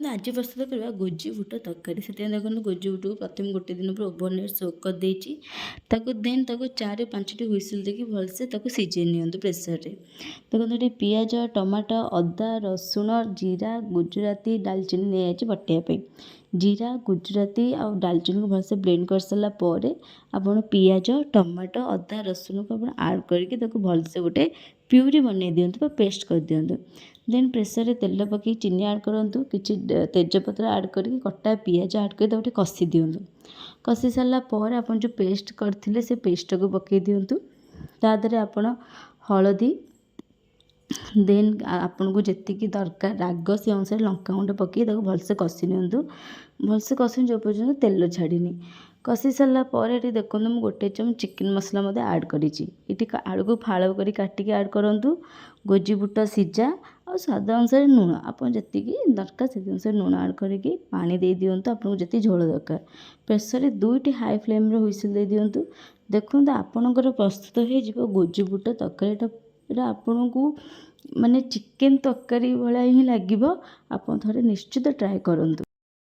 आज प्रस्तुत करवा गोजी बुट तरकारी से देखो गोजी बुट को प्रथम गोटे दिन पर ओभन सोक कर देन ताको 4-5टी हुइसिल देकी भलसे सिझे नि प्रेसर रे। देखो ये पियाज टमाटो अदा रसुण जीरा गुजराती डालचीनी नहीं बटाइवाई। जीरा गुजराती आ डालचीनी को भलसे ब्लेंड कर सारा पर आपण पियाज टमाटो अदा रसुण को आप आड करके भलसे गोटे प्यूरी बनई दिंतु पेस्ट कर दिंतु। देन प्रेसर रे तेल पकई चीनी आड करूँ कि तेजपत्र आड करके कटा पियाज आड कर कषि दिंतु। कषि सारापर आप जो पेस्ट करते से पेस्ट को पकई दिंतु। तादरे आपण हलदी देन आपन को जी दरकार राग से अनुसार लंका गुंड पकई भलसे कषि निंतु। भलसे कषि जो पर्यटन तेल छाड़नी कषि सारापर ये देखो मुझे गोटे चमच चिकेन मसला आड करी आलू को फाड़ कर काटिकी आड करूँ। गोजी बुट सीझा और स्वाद अनुसार लुण आप जी दरकार से अनुसार लुण आड करके पानी दे दिंतु। आपको जी झोल दरकार प्रेसर रे 2टी हाई फ्लेम रे हुइसिल दे दिंतु। देखो आपणकर प्रस्तुत हो गोजी बुट तरकारी आपन को माने चिकेन तरकारी भाया ही लगे। आप थे निश्चित ट्राए करूँ।